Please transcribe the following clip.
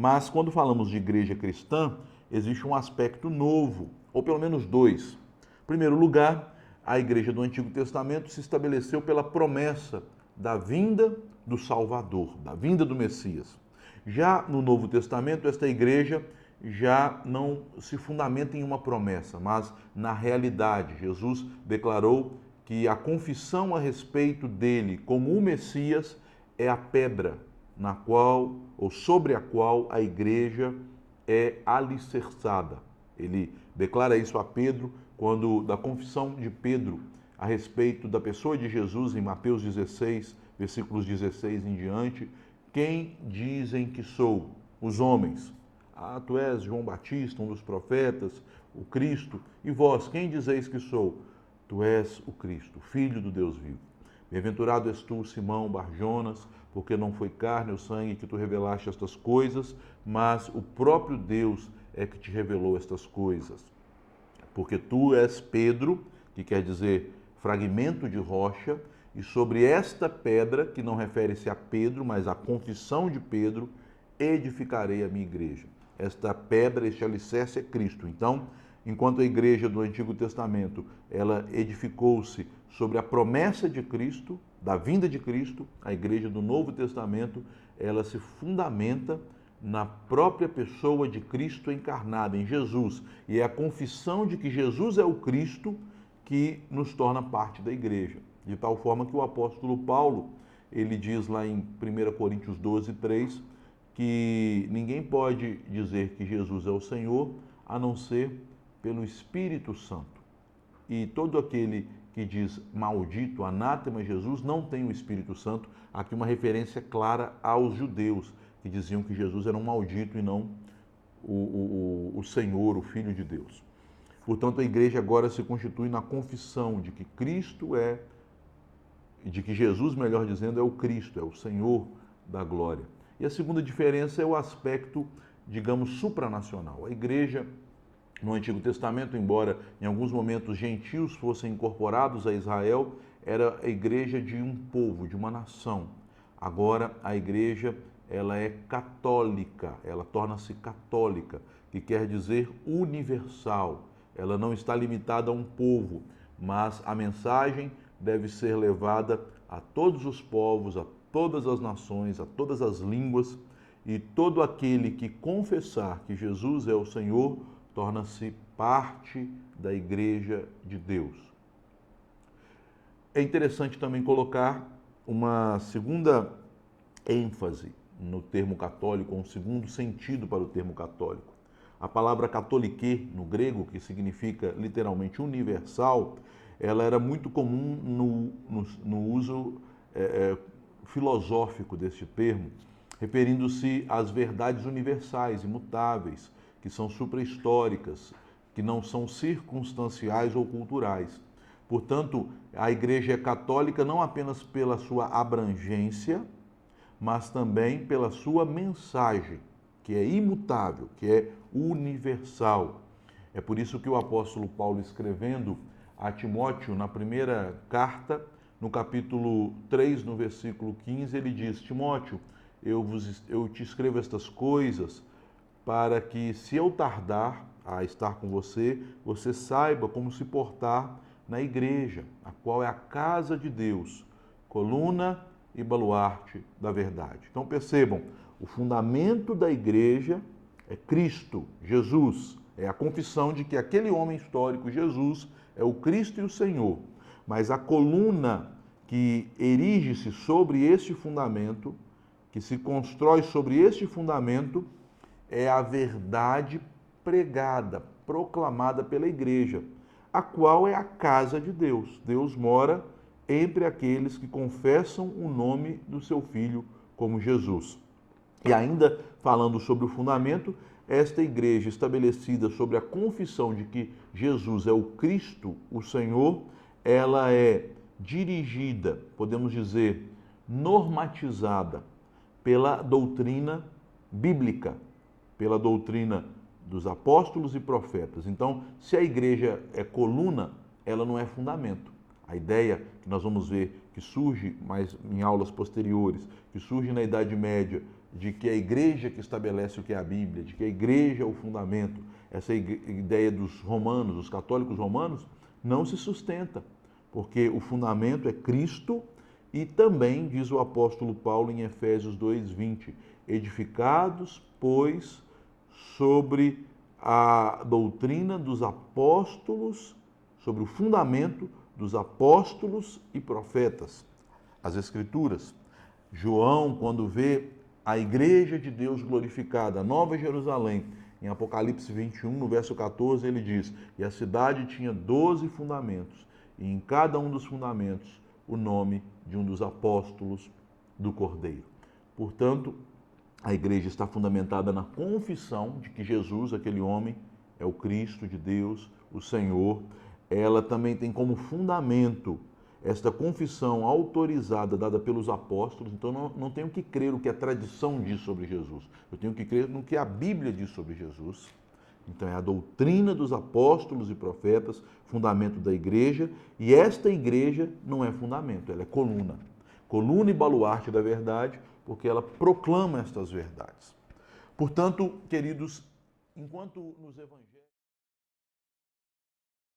Mas quando falamos de igreja cristã, existe um aspecto novo, ou pelo menos dois. Em primeiro lugar, a igreja do Antigo Testamento se estabeleceu pela promessa da vinda do Salvador, da vinda do Messias. Já no Novo Testamento, esta igreja já não se fundamenta em uma promessa, mas na realidade. Jesus declarou que a confissão a respeito dele como o Messias é a pedra na qual ou sobre a qual a igreja é alicerçada. Ele declara isso a Pedro quando da confissão de Pedro a respeito da pessoa de Jesus em Mateus 16, versículos 16 em diante. Quem dizem que sou? Os homens. Ah, tu és João Batista, um dos profetas, o Cristo. E vós, quem dizeis que sou? Tu és o Cristo, Filho do Deus vivo. Bem-aventurado és tu, Simão Barjonas, porque não foi carne ou sangue que tu revelaste estas coisas, mas o próprio Deus é que te revelou estas coisas. Porque tu és Pedro, que quer dizer fragmento de rocha, e sobre esta pedra, que não refere-se a Pedro, mas à confissão de Pedro, edificarei a minha igreja. Esta pedra, este alicerce é Cristo. Então, enquanto a igreja do Antigo Testamento, ela edificou-se sobre a promessa de Cristo, da vinda de Cristo, a igreja do Novo Testamento, ela se fundamenta na própria pessoa de Cristo encarnada, em Jesus. E é a confissão de que Jesus é o Cristo que nos torna parte da igreja. De tal forma que o apóstolo Paulo, ele diz lá em 1 Coríntios 12, 3, que ninguém pode dizer que Jesus é o Senhor, a não ser pelo Espírito Santo. E todo aquele que diz maldito, anátema Jesus, não tem o Espírito Santo. Aqui uma referência clara aos judeus, que diziam que Jesus era um maldito e não o Senhor, o Filho de Deus. Portanto, a igreja agora se constitui na confissão de que Cristo de que Jesus, melhor dizendo, é o Cristo, é o Senhor da glória. E a segunda diferença é o aspecto, digamos, supranacional. A igreja no Antigo Testamento, embora em alguns momentos gentios fossem incorporados a Israel, era a igreja de um povo, de uma nação. Agora a igreja, ela é católica, ela torna-se católica, que quer dizer universal. Ela não está limitada a um povo, mas a mensagem deve ser levada a todos os povos, a todas as nações, a todas as línguas, e todo aquele que confessar que Jesus é o Senhor torna-se parte da igreja de Deus. É interessante também colocar uma segunda ênfase no termo católico, um segundo sentido para o termo católico. A palavra catholique, no grego, que significa literalmente universal, ela era muito comum no uso filosófico deste termo, referindo-se às verdades universais, imutáveis, que são suprahistóricas, que não são circunstanciais ou culturais. Portanto, a Igreja é católica não apenas pela sua abrangência, mas também pela sua mensagem, que é imutável, que é universal. É por isso que o apóstolo Paulo, escrevendo a Timóteo, na primeira carta, no capítulo 3, no versículo 15, ele diz: Timóteo, eu te escrevo estas coisas para que, se eu tardar a estar com você, você saiba como se portar na igreja, a qual é a casa de Deus, coluna e baluarte da verdade. Então percebam, o fundamento da igreja é Cristo, Jesus. É a confissão de que aquele homem histórico, Jesus, é o Cristo e o Senhor. Mas a coluna que erige-se sobre este fundamento, que se constrói sobre este fundamento, é a verdade pregada, proclamada pela igreja, a qual é a casa de Deus. Deus mora entre aqueles que confessam o nome do seu Filho como Jesus. E ainda falando sobre o fundamento, esta igreja estabelecida sobre a confissão de que Jesus é o Cristo, o Senhor, ela é dirigida, podemos dizer, normatizada pela doutrina bíblica, pela doutrina dos apóstolos e profetas. Então, se a igreja é coluna, ela não é fundamento. A ideia que nós vamos ver que surge mais em aulas posteriores, que surge na Idade Média, de que a igreja que estabelece o que é a Bíblia, de que a igreja é o fundamento, essa ideia dos romanos, dos católicos romanos, não se sustenta, porque o fundamento é Cristo e também, diz o apóstolo Paulo em Efésios 2:20, edificados, pois, sobre a doutrina dos apóstolos, sobre o fundamento dos apóstolos e profetas, as Escrituras. João, quando vê a igreja de Deus glorificada, a Nova Jerusalém, em Apocalipse 21, no verso 14, ele diz: e a cidade tinha 12 fundamentos, e em cada um dos fundamentos o nome de um dos apóstolos do Cordeiro. Portanto, a igreja está fundamentada na confissão de que Jesus, aquele homem, é o Cristo de Deus, o Senhor. Ela também tem como fundamento esta confissão autorizada, dada pelos apóstolos. Então não tenho que crer o que a tradição diz sobre Jesus. Eu tenho que crer no que a Bíblia diz sobre Jesus. Então é a doutrina dos apóstolos e profetas, fundamento da igreja. E esta igreja não é fundamento, ela é coluna. Coluna e baluarte da verdade, porque ela proclama estas verdades. Portanto, queridos, enquanto nos evangelhos...